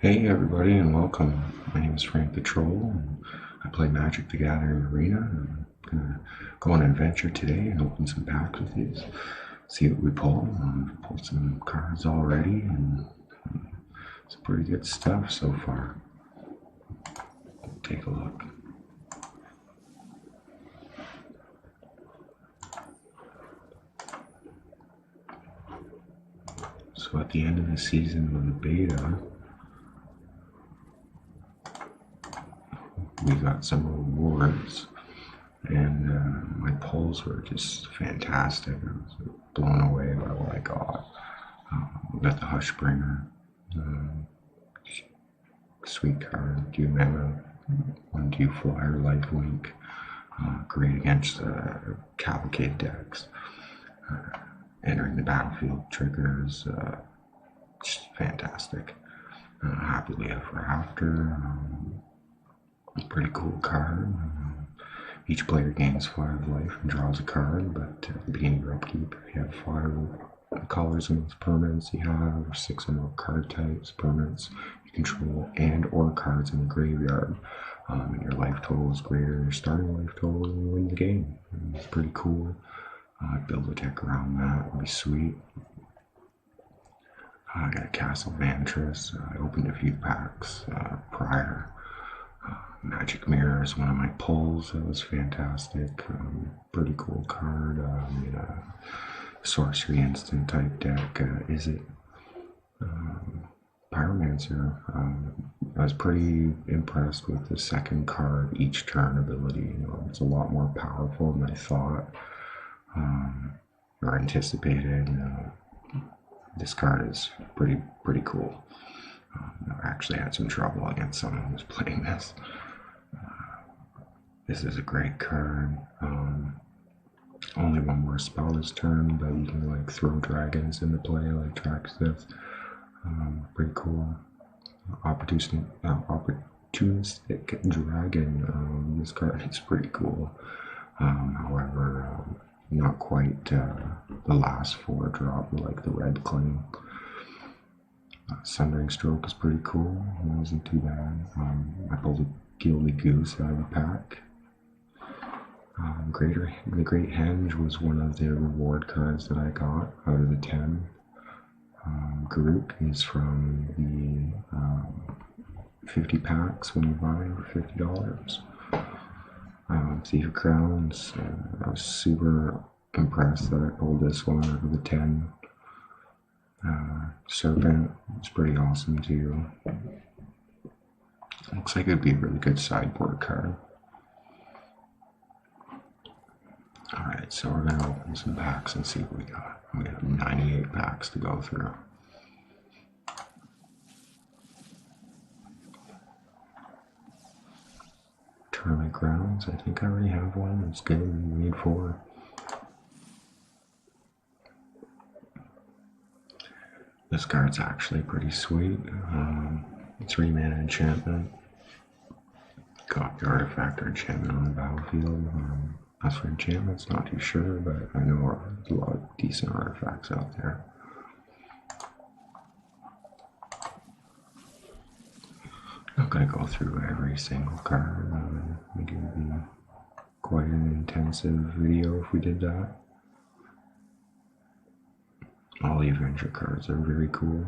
Hey everybody and welcome. My name is Frank the Troll and I play Magic the Gathering Arena. I'm gonna go on an adventure today and open some packs with you. See what we pull. Pulled some cards already and some pretty good stuff so far. Take a look. So at the end of the season of the beta, we got some rewards, and my pulls were just fantastic. I was blown away by what I got. We got the Hushbringer, sweet card, 2 mana, 1/2 flyer, lifelink, great against cavalcade decks. Entering the battlefield triggers, just fantastic. Happily ever after. Pretty cool card. Each player gains 5 life and draws a card, but at the beginning of your upkeep, if you have 5 colors and permanents you have, or 6 or more card types, permanents you control, and or cards in the graveyard, and your life total is greater than your starting life total, and you win the game. And it's pretty cool. Build a deck around that, would be sweet. I got a Castle Vantress. I opened a few packs prior. Magic Mirror is one of my pulls. That was fantastic. Pretty cool card. Sorcery instant type deck. Is it? Pyromancer. I was pretty impressed with the second card each turn ability. It's a lot more powerful than I thought or anticipated. This card is pretty cool. I actually had some trouble against someone who was playing this. This is a great card. Only one more spell this turn, but you can throw dragons into play like Traxxas. Pretty cool. Opportunistic dragon. This card is pretty cool. However, not quite the last 4 drop like the red claim. Sundering Stroke is pretty cool. It wasn't too bad. I pulled a Gilded Goose out of the pack. The Great Henge was one of the reward cards that I got out of the 10. Garuk is from the 50 packs when you buy for $50. Thief of Crowns, I was super impressed that I pulled this one out of the 10. Serpent is pretty awesome too. Looks like it'd be a really good sideboard card. Alright, so we're gonna open some packs and see what we got. We have 98 packs to go through. Tournament Grounds, I think I already have one. It's good. We need 4. This card's actually pretty sweet. 3 mana enchantment. Got the artifact or enchantment on the battlefield. As for enchantments, not too sure, but I know there's a lot of decent artifacts out there. Not gonna go through every single card. I think it would be quite an intensive video if we did that. All the adventure cards are very cool.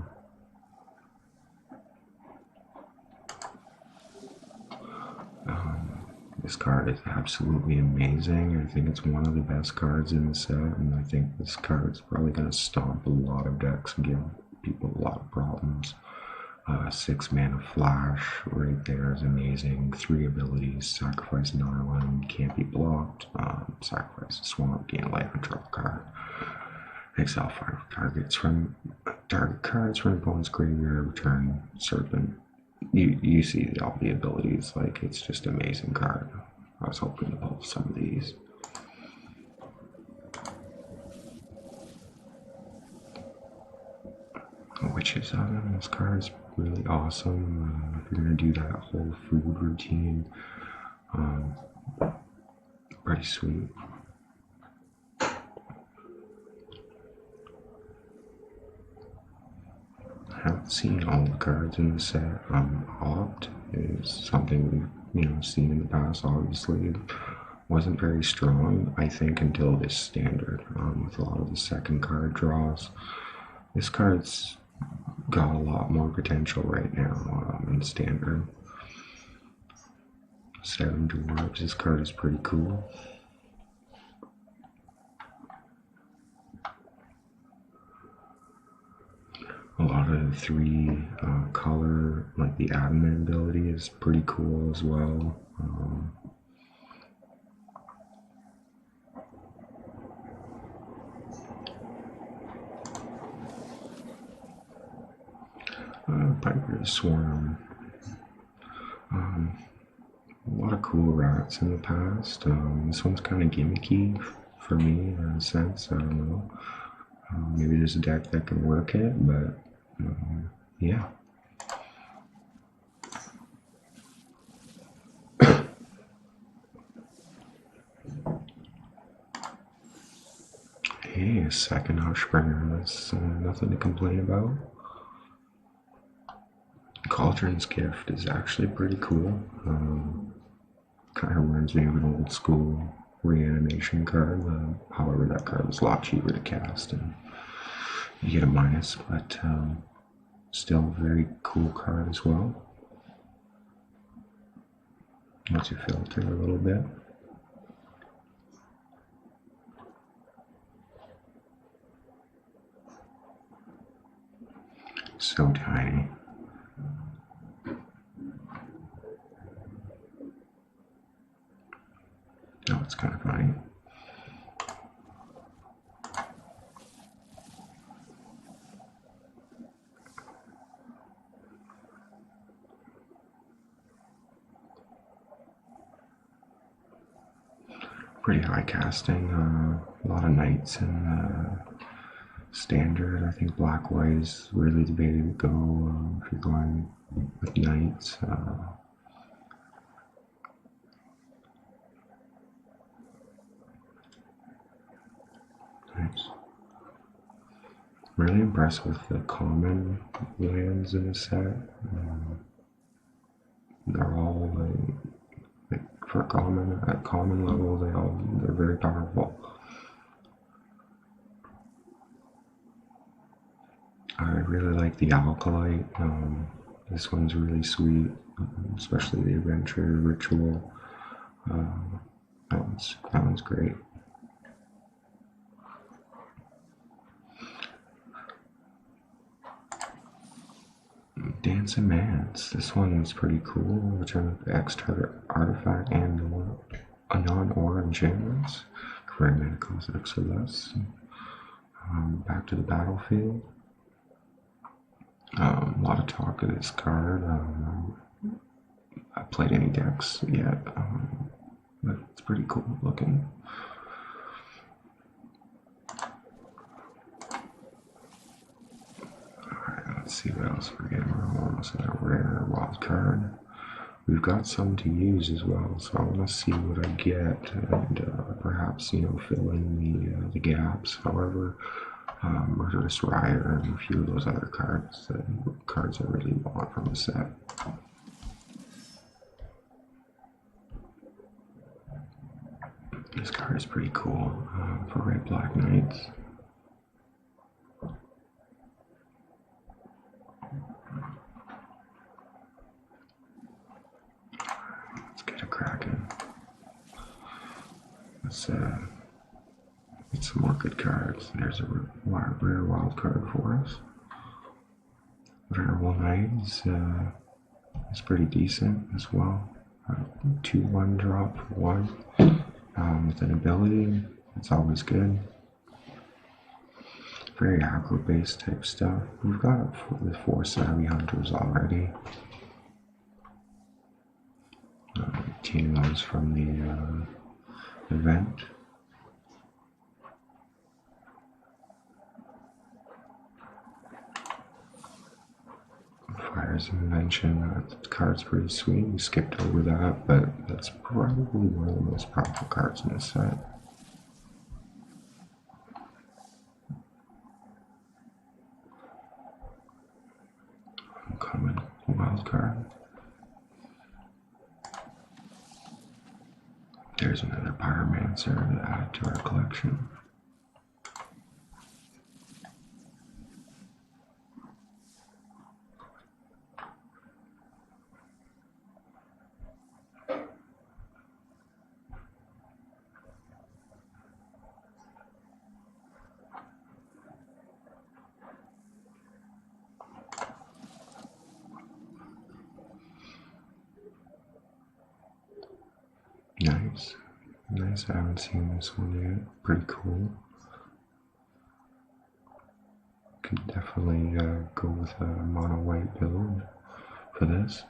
This card is absolutely amazing. I think it's one of the best cards in the set, and I think this card is probably going to stomp a lot of decks and give people a lot of problems. 6 mana flash right there is amazing. 3 abilities: sacrifice another one, can't be blocked, sacrifice a swamp, gain a life, and draw a card. Exile 5 target cards from opponent's graveyard, return Serpent. You see all the abilities, it's just an amazing card. I was hoping to pull some of these. Witch's Oven, this card is really awesome. If you're going to do that whole food routine, pretty sweet. haven't seen all the cards in the set. Opt is something we've seen in the past. Obviously, it wasn't very strong, I think, until this standard. With a lot of the second card draws, this card's got a lot more potential right now in standard. 7 Dwarves. This card is pretty cool. A lot of the 3 color, like the adamant ability, is pretty cool as well. Piper's Swarm. A lot of cool rats in the past. This one's kind of gimmicky for me in a sense. I don't know. Maybe there's a deck that can work it, but yeah. Hey, a second Hushbringer. That's nothing to complain about. Cauldron's Gift is actually pretty cool. Kind of reminds me of an old school reanimation card. However, that card was a lot cheaper to cast, and you get a minus, but still a very cool card as well. Lets you filter a little bit. So tiny. Oh, it's kind of funny. Pretty high casting, a lot of knights in standard. I think black-white is really the way to go if you're going with knights. Nice. Really impressed with the common lands in the set. They're all like for common at common level. They're very powerful. I really like the Alkalite. This one's really sweet, especially the Adventure Ritual. That one's great. Dance and Mance. This one was pretty cool. Return of X target artifact and a non-aura enchantments. Correct mana cost X or less. Back to the battlefield. A lot of talk of this card. I played any decks yet, but it's pretty cool looking. Let's see what else we're getting. We're almost at a rare wild card. We've got some to use as well, so I want to see what I get and perhaps fill in the gaps. However, Murderous Riot and a few of those other cards, cards I really want from the set. This card is pretty cool for Red Black Knights. Let's get a Kraken. Let's get some more good cards. There's a rare wild card for us. Venerable Knight is pretty decent as well. 2/1 drop for 1 with an ability. It's always good. Very aggro based type stuff. We've got the 4 Savvy Hunters already. 18 of those from the event. Fire's Invention. That card's pretty sweet. We skipped over that, but that's probably one of the most powerful cards in this set. wild card. There's another Pyromancer to add to our collection. Nice. Nice, I haven't seen this one yet. Pretty cool. Could definitely go with a mono white build for this.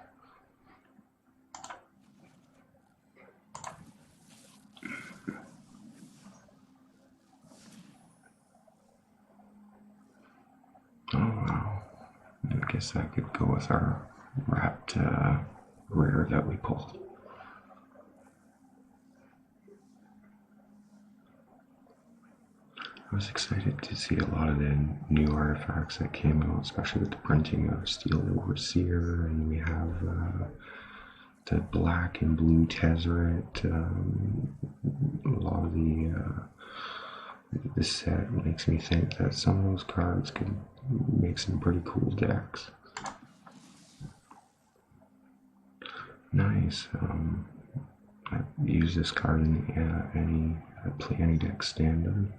Oh wow. I guess that could go with our wrapped rare that we pulled. I was excited to see a lot of the new artifacts that came out, especially with the printing of Steel Overseer, and we have the black and blue Tezzeret. A lot of the set makes me think that some of those cards could make some pretty cool decks. Nice. I use this card in any deck standard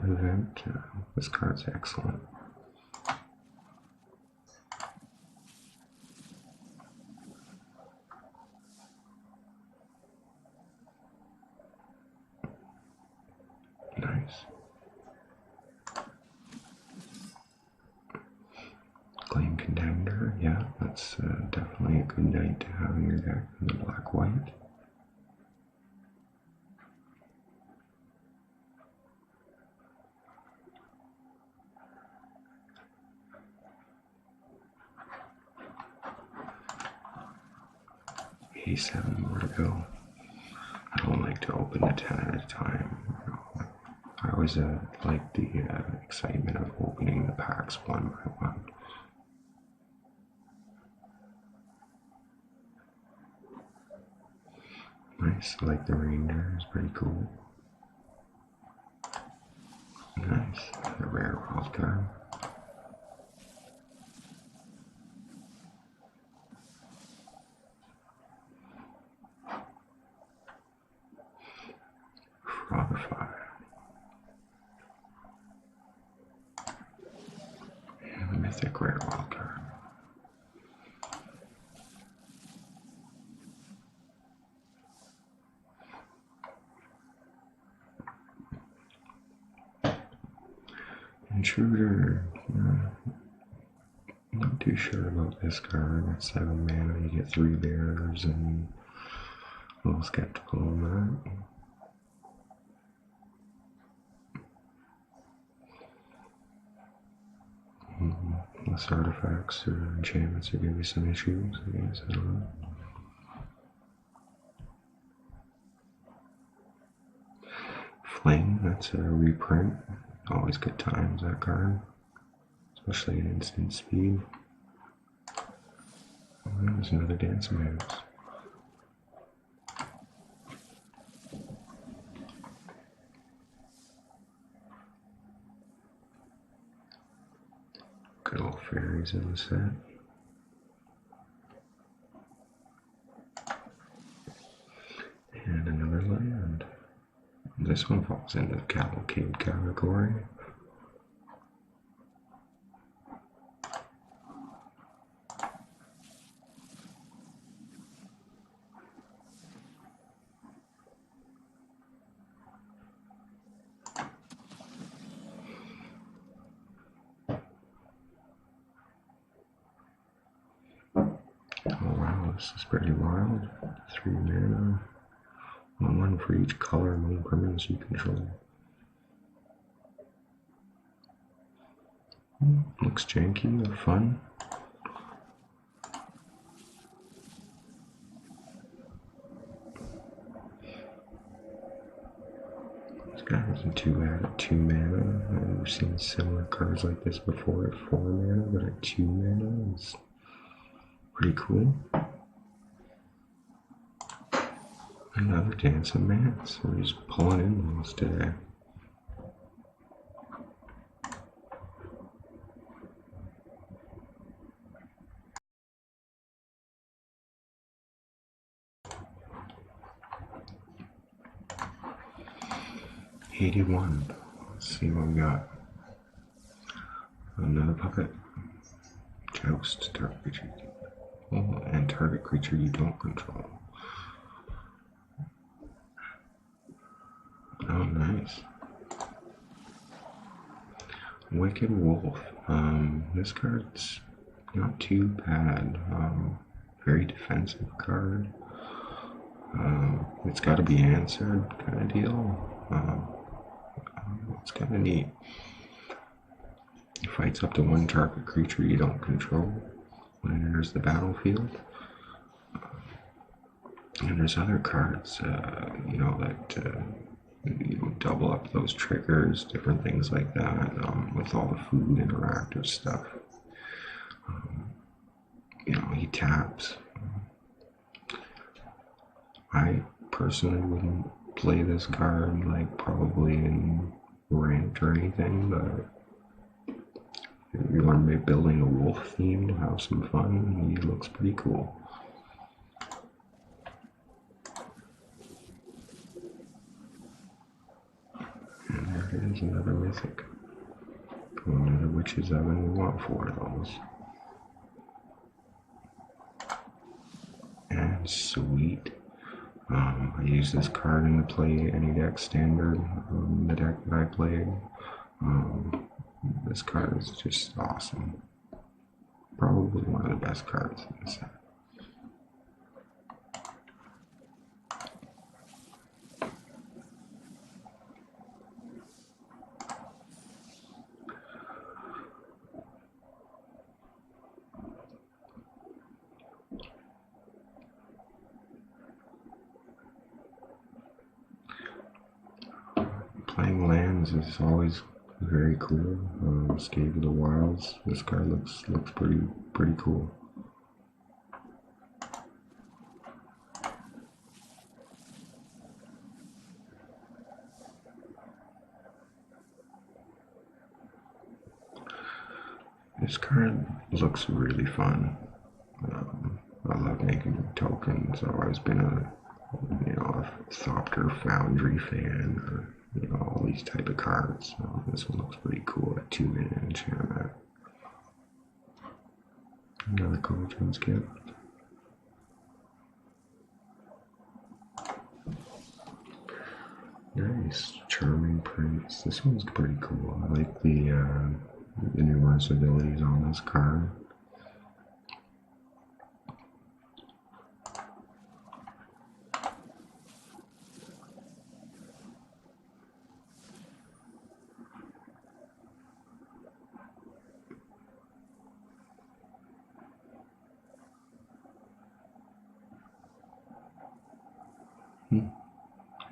event. This card's excellent. Nice. Claim Contender, yeah, that's definitely a good night to have in your deck in the black-white. Seven more to go. I don't like to open the 10 at a time. I always like the excitement of opening the packs one by one. Nice, I like the Ranger, it's pretty cool. Nice, a rare wild card. Frogify. And a mythic rare wild card. Intruder. Not too sure about this card. At 7 mana, you get 3 bears, and a little skeptical on that. Less artifacts or enchantments are giving me some issues, I guess. I don't know. Fling, that's a reprint. Always good times, that card. Especially at instant speed. Oh, there's another Dance Moves. Good old fairies in the set. And another land. This one falls into the cavalcade category. Oh wow, this is pretty wild. 3 mana. 1 for each color among permanents you control. Looks janky or fun. This guy has a 2 at 2 mana. I've seen similar cards like this before at 4 mana, but at 2 mana it's Pretty cool. Another dancing man, so he's pulling in those today. $81. Let's see what we got. Another puppet. Joust, target creature. And target creature you don't control. Oh, nice. Wicked Wolf. This card's not too bad. Very defensive card. It's got to be answered kind of deal. It's kind of neat. It fights up to one target creature you don't control when it enters the battlefield. And there's other cards, that double up those triggers, different things like that, with all the food interactive stuff. He taps. I personally wouldn't play this card like probably in ranked or anything, but if you want to be building a wolf theme to have some fun, he looks pretty cool. And there it is, another mythic. Another Witch's Oven, we want 4 of those. And sweet. I use this card in the play any deck standard, the deck that I played. This card is just awesome. Probably one of the best cards in the set. Playing lands is always very cool. Escape of the Wilds. This card looks pretty cool. This card looks really fun. I love making tokens. I've always been a Thopter Foundry fan, or all these type of cards. So this one looks pretty cool at 2 mana enchantment. Another Cauldron's Gift. Nice, Charming Prince. This one's pretty cool. I like the numerous abilities on this card.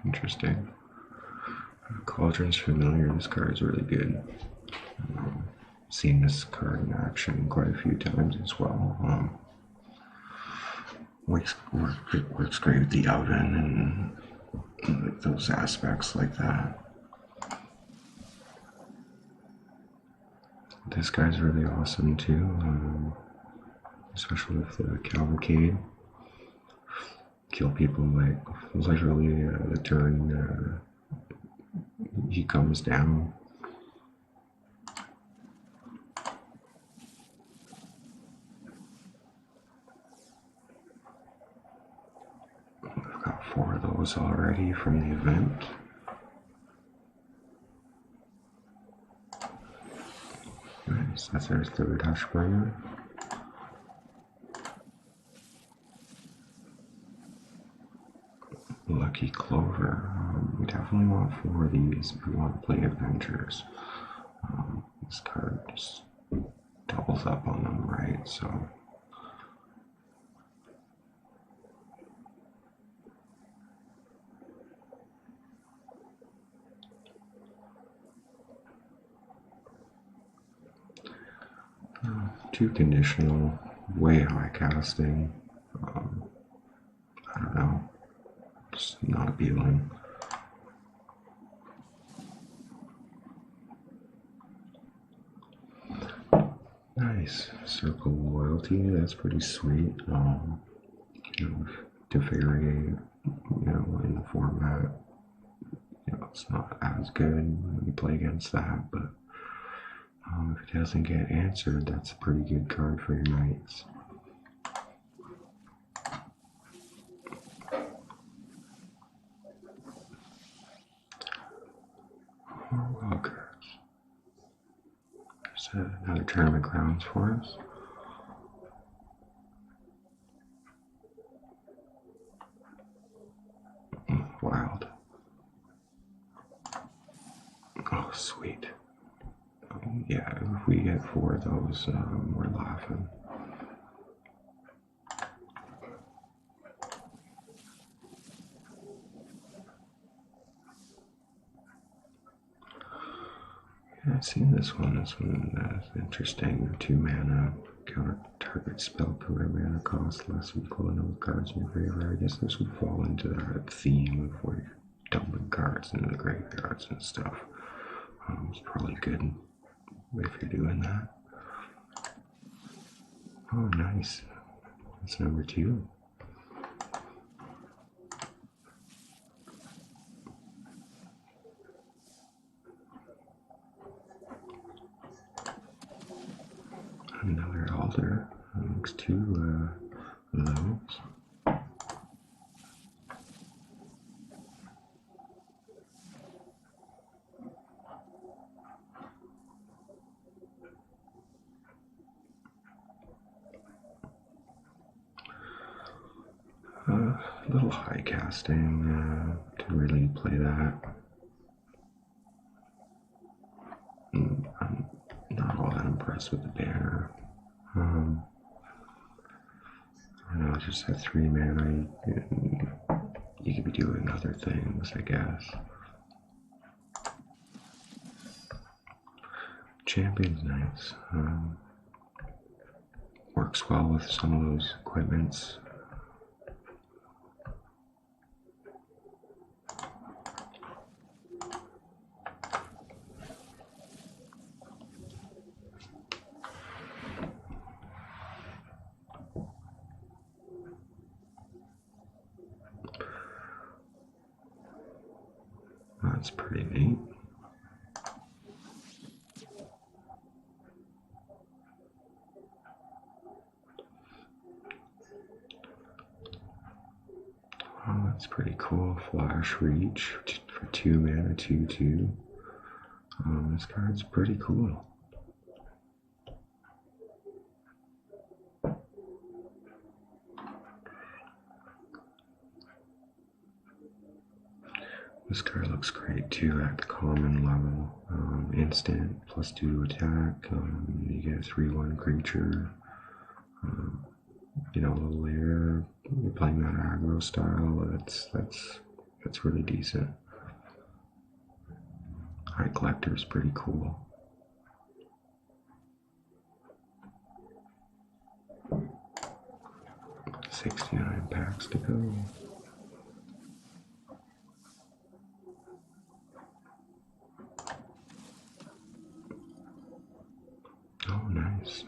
Interesting. Cauldron's familiar. This card is really good. Seen this card in action quite a few times as well. Works great with the oven and like those aspects like that. This guy's really awesome too, especially with the cavalcade. Kill people like literally the turn he comes down. I've got 4 of those already from the event. Nice, that's our 3rd Hushbringer. Lucky Clover. We definitely want 4 of these if we want to play adventures. This card just doubles up on them, right? So too conditional. way high casting. Um, I don't know, just not appealing. Nice. Circle loyalty, that's pretty sweet. You know, to vary, in the format, it's not as good when you play against that, but if it doesn't get answered, that's a pretty good card for your knights. Oh, okay. There's another tournament grounds for us. Wild. Oh, sweet. Yeah, if we get 4 of those, we're laughing. Yeah, I've seen this one. This one is interesting. 2 mana, counter target spell per mana cost less equal to no cards in your favor. I guess this would fall into that theme of where you're dumping cards into the graveyards and stuff. It's probably good if you're doing that. Oh, nice. That's number 2. Another altar. Looks 2 those. A little high casting to really play that. I'm not all that impressed with the banner. I don't know, just at 3 mana, you could be doing other things, I guess. Champion's nice. Works well with some of those equipments. That's pretty neat. Oh, that's pretty cool. Flash Reach for 2 mana, 2/2. This card's pretty cool. This card looks great too at the common level. Instant, +2 to attack. You get a 3/1 creature. A little later, you're playing that aggro style. That's really decent. High Collector is pretty cool. $69 packs to go. Oh, nice.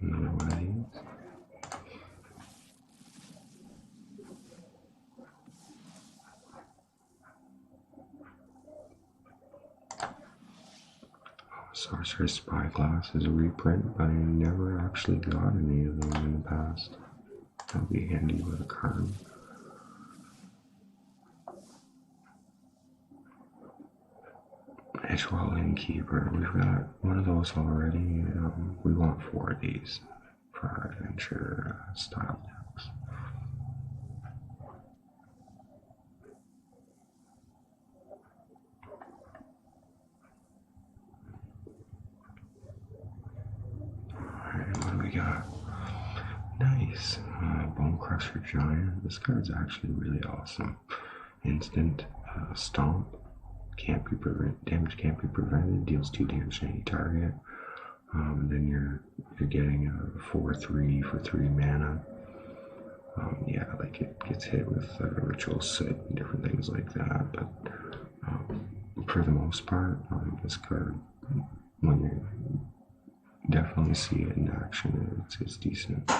Another one of these. Sorcerer's Spyglass is a reprint, but I never actually got any of them in the past. That'll be handy with a card. Edgewall Innkeeper, we've got one of those already. We want 4 of these for our adventure style decks. Alright, what do we got? Nice. Bone Crusher Giant. This card's actually really awesome. Instant Stomp. Damage can't be prevented. Deals 2 damage to any target. Then you're getting a 4/3 for 3 mana. Yeah, like it gets hit with ritual sit and different things like that, but for the most part, this card, when you definitely see it in action, it's decent.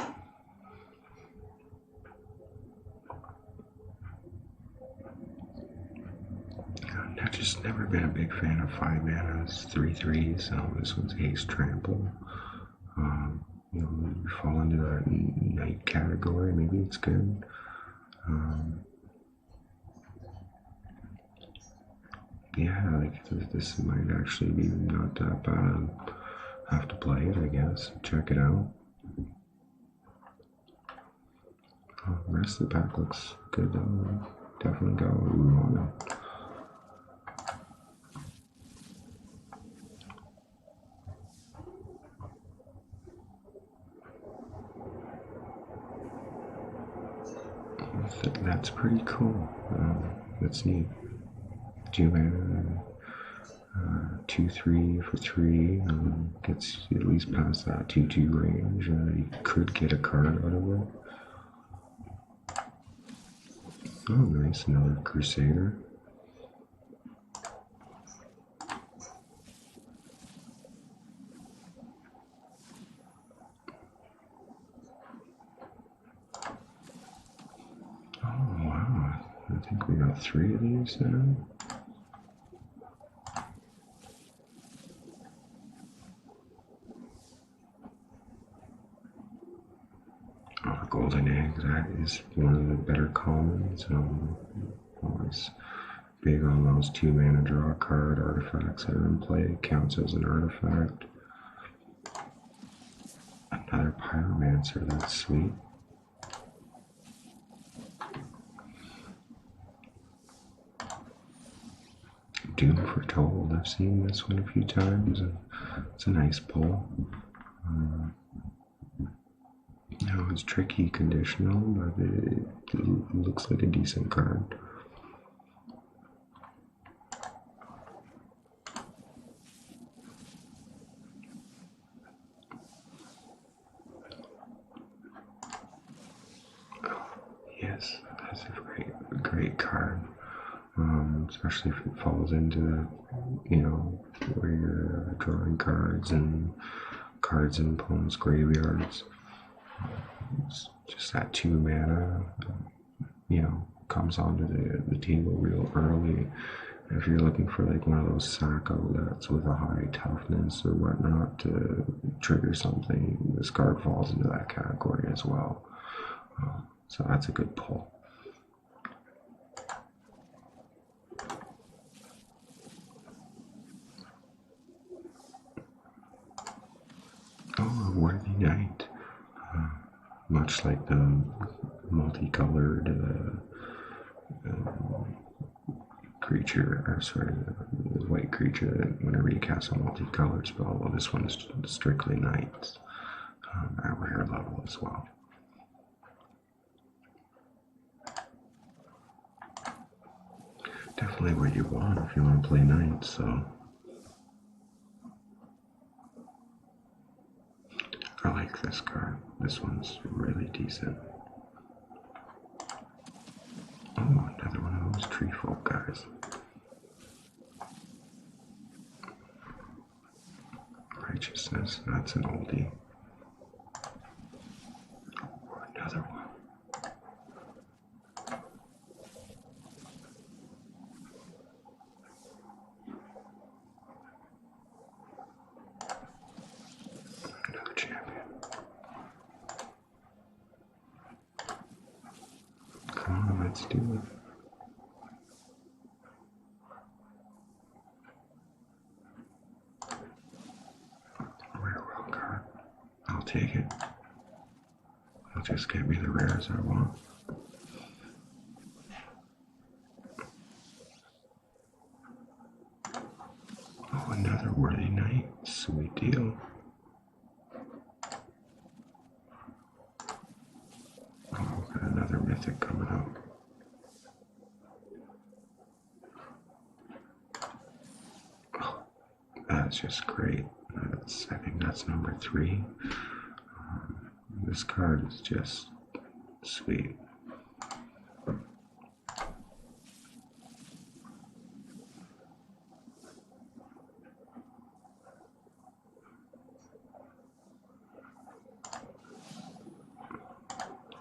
I've just never been a big fan of 5 manas, 3/3s. This one's haste trample. You fall into that knight category, maybe it's good. Yeah, like this might actually be not that bad. Have to play it, I guess. Check it out. The rest of the pack looks good though. Definitely got what we wanted. That's pretty cool. That's neat. Do you have 2/3 for 3? Gets at least past that 2/2 range. You could get a card out of it. Oh, nice. Another Crusader. Oh, wow. I think we got 3 of these now. Golden Egg, that is one of the better commons. Always big on those 2 mana draw card artifacts that are in play. It counts as an artifact. Another Pyromancer, that's sweet. Doom Foretold, I've seen this one a few times, and it's a nice pull. It's tricky conditional, but it looks like a decent card. Yes, that's a great card. Especially if it falls into where you're drawing cards and opponents' graveyards. It's just that 2 mana, comes onto the table real early. If you're looking for like one of those sack outlets with a high toughness or whatnot to trigger something, this card falls into that category as well. So that's a good pull. Oh, a Worthy Knight. Much like the multicolored creature, or sorry, the white creature that whenever you cast a multicolored spell, well, this one is strictly knights at rare level as well. Definitely what you want if you want to play knights, so. I like this card. This one's really decent. Oh, another one of those tree folk guys. Righteousness, that's an oldie. Oh, another one. Another champion. Come on, let's do it. Rare world card. I'll take it. I'll just get me the rares I want. Oh, another Worthy Knight. Sweet deal. Oh, got another mythic coming up. Oh, that's just great. I think that's number 3. This card is just sweet.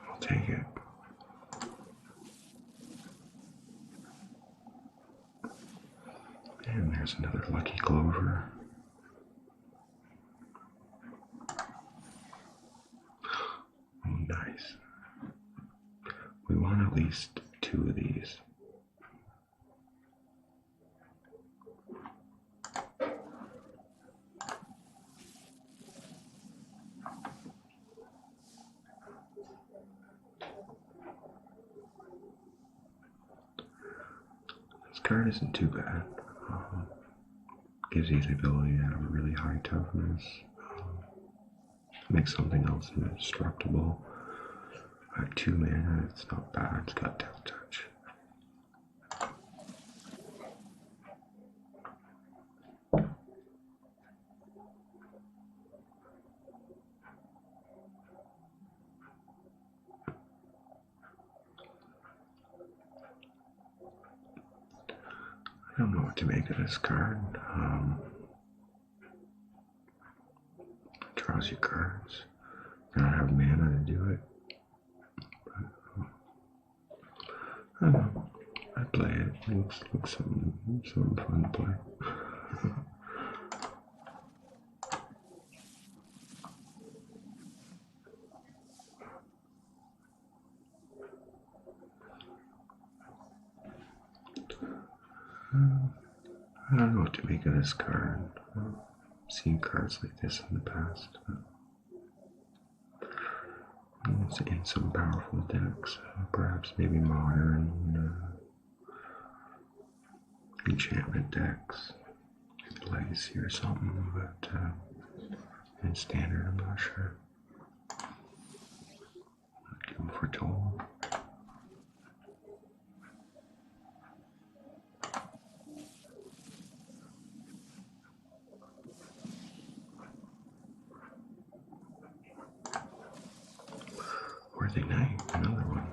I'll take it. And there's another Lucky Clover. Oh, nice. We want at least 2 of these. This card isn't too bad. Gives you the ability to have a really high toughness. Makes something else indestructible. I have 2 mana, it's not bad, it's got Death Touch. I don't know what to make of this card. Draws you cards. Gotta have mana to do it. But, I don't know. I play it. It looks something fun to play. I don't know what to make of this card. I've seen cards like this in the past. It's in some powerful decks, perhaps maybe modern enchantment decks, legacy or something, but in standard, I'm not sure. Doom Foretold. Worthy Knight, another one.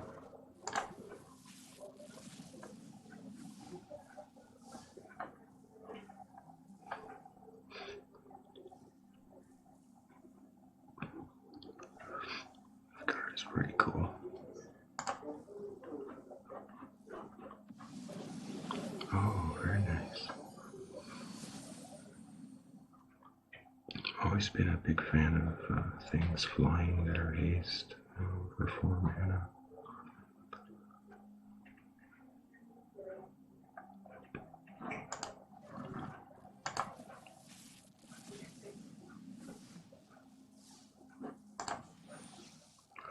The card is pretty cool. Oh, very nice. Always been a big fan of things flying that are haste for 4 mana.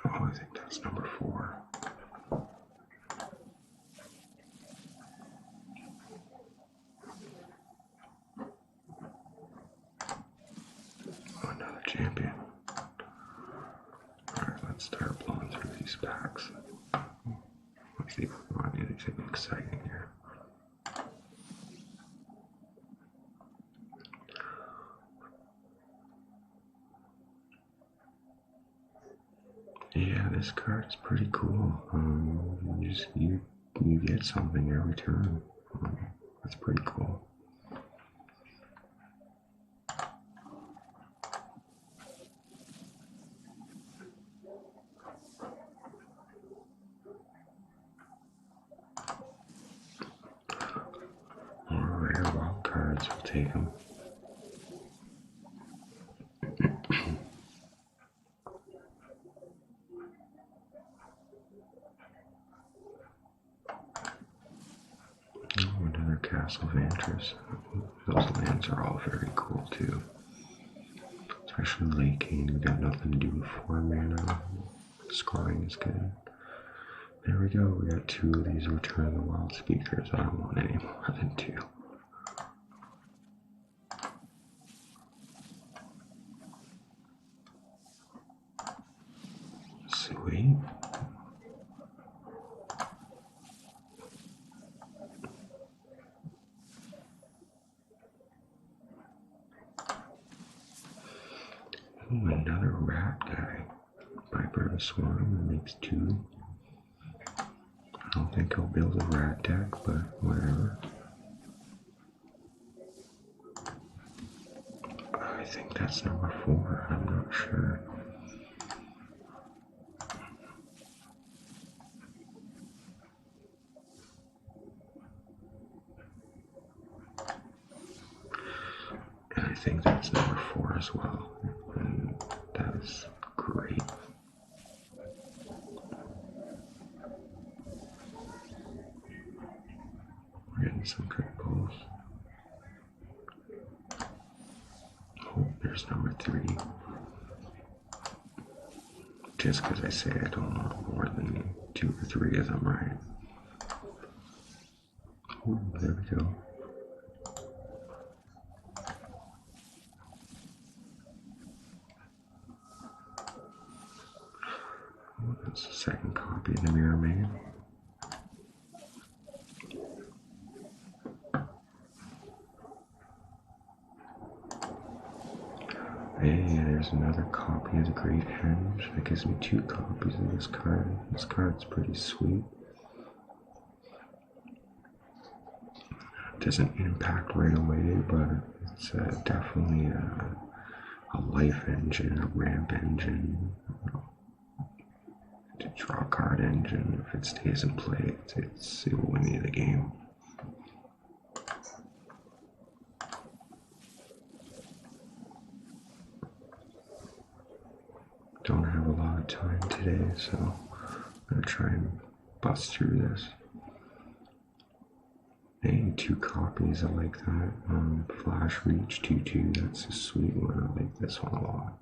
Oh, I think that's number 4. Another champion. Alright, let's start blowing through these packs. Let's see if we want anything exciting here. Yeah, this card's pretty cool. You get something every turn. That's pretty cool. More rare wild cards, we'll take them. Oh, another Castle Vantress. Those lands are all very cool too. Especially late game, we got nothing to do with 4 mana. Scoring is good. There we go, we got 2 of these Return the Wild Speakers. I don't want any more than 2. Sweet. Ooh, another rat guy. Viper of the Swarm makes 2. I don't think I'll build a rat deck, but whatever. I think that's number 4. I'm not sure. And I think that's number 4 as well. And that's great. We're getting some good pulls. Oh, there's number 3. Just because I say I don't want more than 2 or 3 of them, right? Oh, there we go. Oh, that's the second copy of the Mirror Man. Hey, there's another copy of the Great Henge. That gives me 2 copies of this card. This card's pretty sweet. It doesn't impact right away, but it's definitely a life engine, a ramp engine, a draw card engine. If it stays in play, it will win you the game. Don't have a lot of time today, so I'm gonna try and bust through this. Hey, 2 copies, I like that. Flash Reach 2/2, that's a sweet one. I like this one a lot.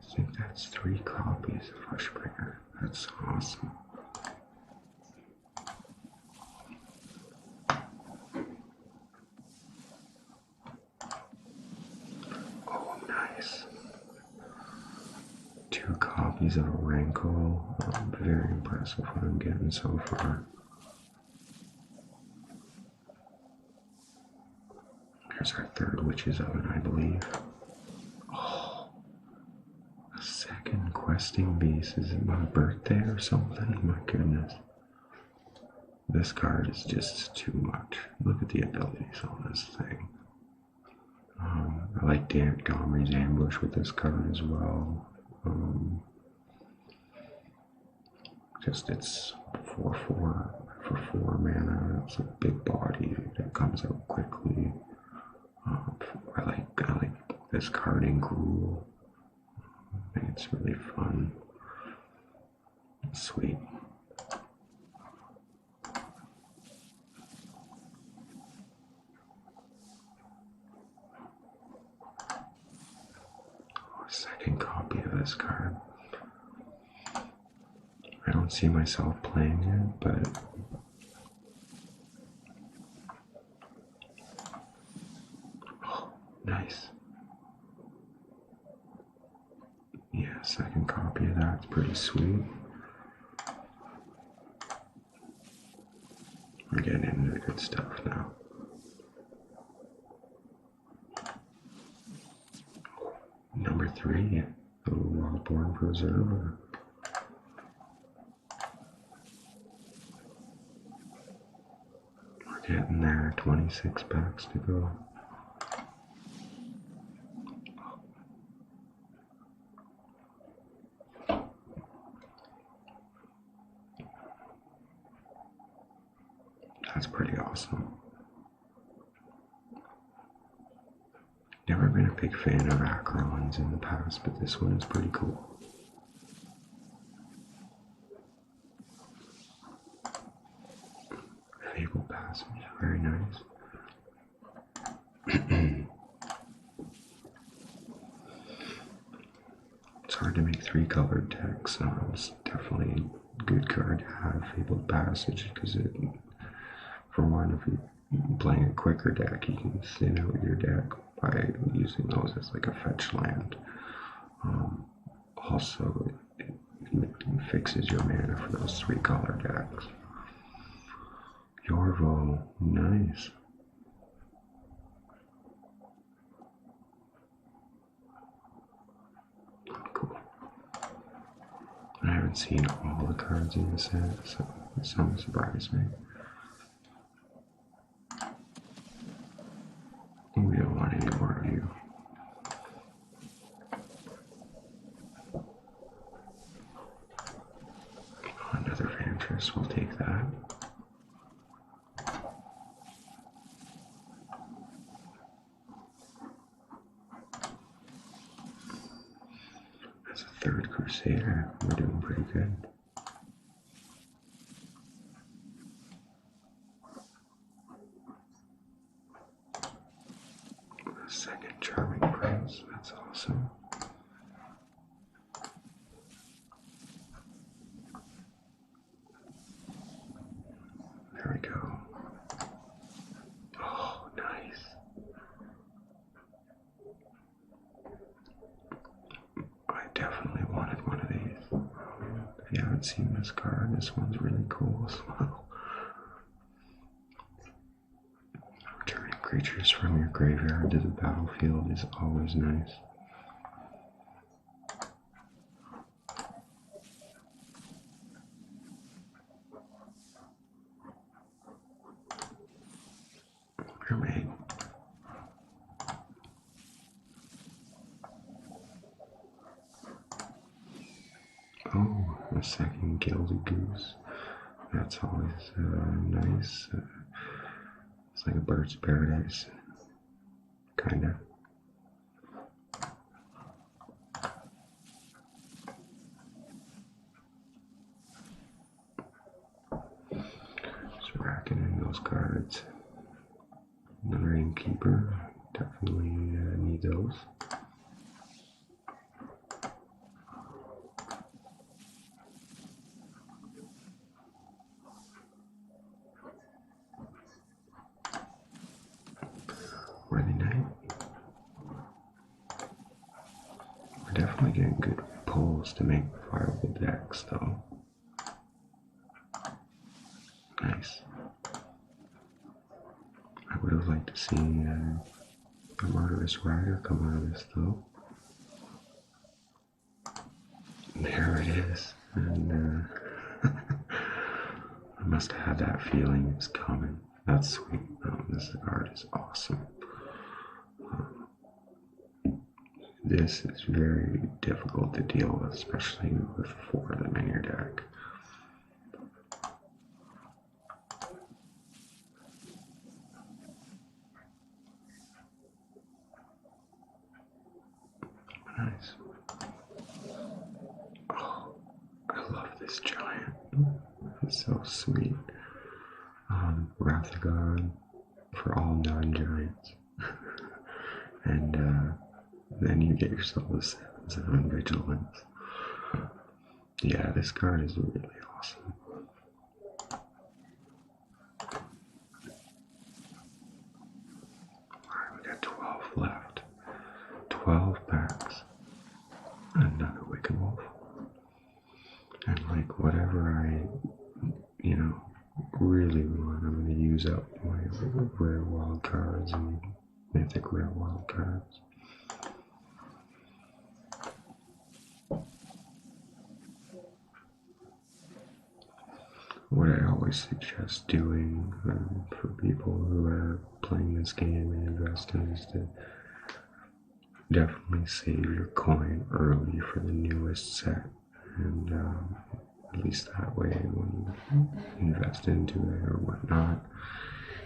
I think that's 3 copies of Hushbringer. That's awesome. Oh, nice. 2 copies of Rankle. Very impressive what I'm getting so far. There's our 3rd Witch's Oven, I believe. Oh, a 2nd Questing Beast. Is it my birthday or something? My goodness. This card is just too much. Look at the abilities on this thing. I like Domri's Ambush with this card as well. Just it's 4/4 for 4 mana. It's a big body that comes out quickly. I like this card in Gruul. I think it's really fun. Sweet. Second copy of this card. I don't see myself playing it, but oh, nice. Yeah, second copy of that's pretty sweet. We're getting into the good stuff now. Number 3, the Wildborn Preserver. We're getting there, 26 packs to go. That's pretty awesome. Never been a big fan of Acherons in the past, but this one is pretty cool. Fable Passage, very nice. It's hard to make 3 colored decks. It's definitely a good card to have, Fabled Passage, because it, for one, if you're playing a quicker deck, you can thin out your deck by using those as like a fetch land. Also, it fixes your mana for those 3-color decks. Yorvo, nice. Cool. I haven't seen all the cards in the set, so some surprise me. We don't want any more of you. Another Vantress, we'll take that. That's a 3rd Crusader. We're doing pretty good. A 2nd Charming Prince, that's awesome. There we go. Oh, nice. I definitely wanted one of these. If you haven't seen this card, this one's really cool as well. Returning creatures from your graveyard to the battlefield is always nice. Mermaid. Oh, a 2nd Gilded Goose. That's always nice. It's like a bird's paradise, kinda. Just racking in those cards. Another Innkeeper, definitely need those. Worthy Knight. We're definitely getting good pulls to make viable decks, though. Nice. I would have liked to see a Murderous Rider come out of this, though. There it is. And I must have had that feeling it was coming. That's sweet. This card is awesome. This is very difficult to deal with, especially with 4 of them in your deck. Nice. Oh, I love this giant. It's so sweet. Wrath of God for all non-giants. And then you get yourself a 7 Vigilance. Yeah, this card is really awesome. Alright, we got 12 left. 12 packs. Another Wicked Wolf. And like whatever I, really want, I'm going to use up my rare wild cards and mythic rare wild cards. What I always suggest doing for people who are playing this game and investing is to definitely save your coin early for the newest set, and at least that way when you invest into it or whatnot,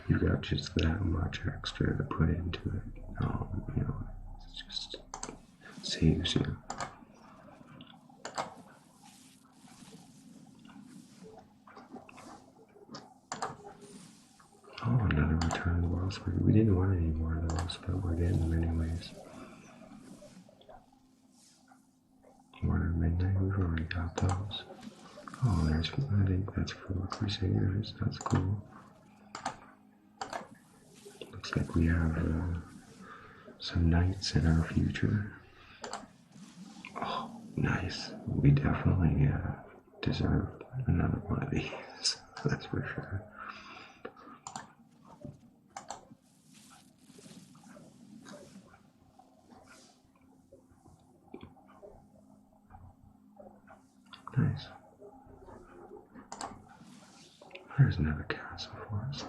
you got just that much extra to put into it. It just saves you. Oh, another Return of the Wellspring. We didn't want any more of those, but we're getting them anyways. Warner Midnight, we've already got those. Oh, I think that's for Crusaders. That's cool. Looks like we have some knights in our future. Oh, Nice. We definitely deserve another one of these. That's for sure. Nice. There's another castle for us.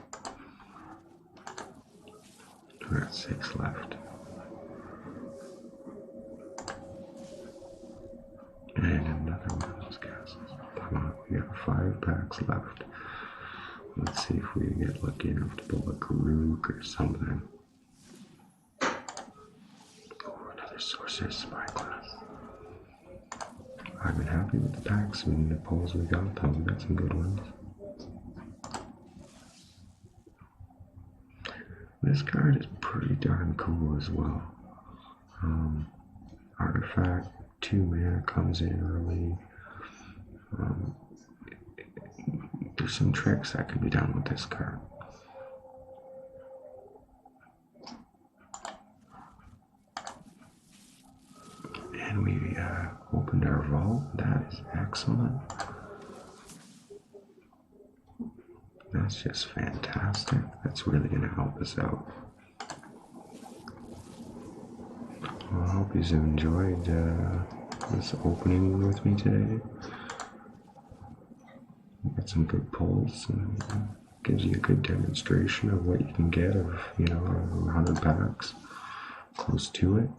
We're at 6 left. And another one of those castles. Come on, we got 5 packs left. Let's see if we get lucky enough to pull a Karuk or something. Oh, another Sorcerer's Spyglass. I've been happy with the packs and the pulls we got, though. We got some good ones. This card is pretty darn cool as well. Artifact, 2 mana, comes in early. There's some tricks that can be done with this card. And we opened our vault. That is excellent. That's just fantastic. That's really going to help us out. Well, I hope you enjoyed this opening with me today. Got some good pulls and gives you a good demonstration of what you can get of 100 packs, close to it.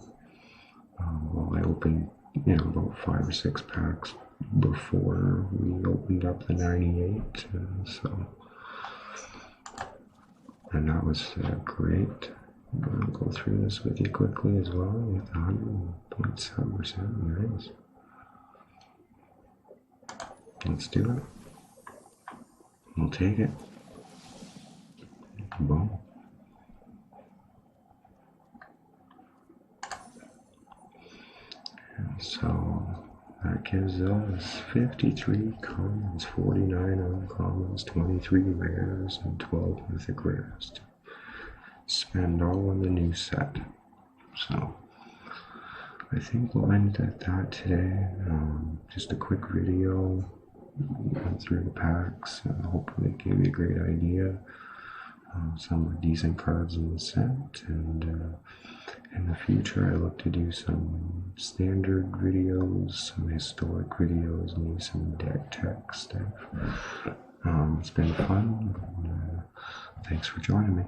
Well, I opened about 5 or 6 packs before we opened up the 98, and that was great. I'm going to go through this with you quickly as well with 100.7%. Nice. Let's do it. We'll take it. Boom. And so that gives us 53 commons, 49 uncommons, 23 rares, and 12 mythic rares to spend all on the new set. So I think we'll end at that today. Just a quick video. Went through the packs and hopefully it gave you a great idea. Some decent cards in the set, and in the future I look to do some standard videos, some historic videos, maybe some deck tech stuff. It's been fun, and thanks for joining me.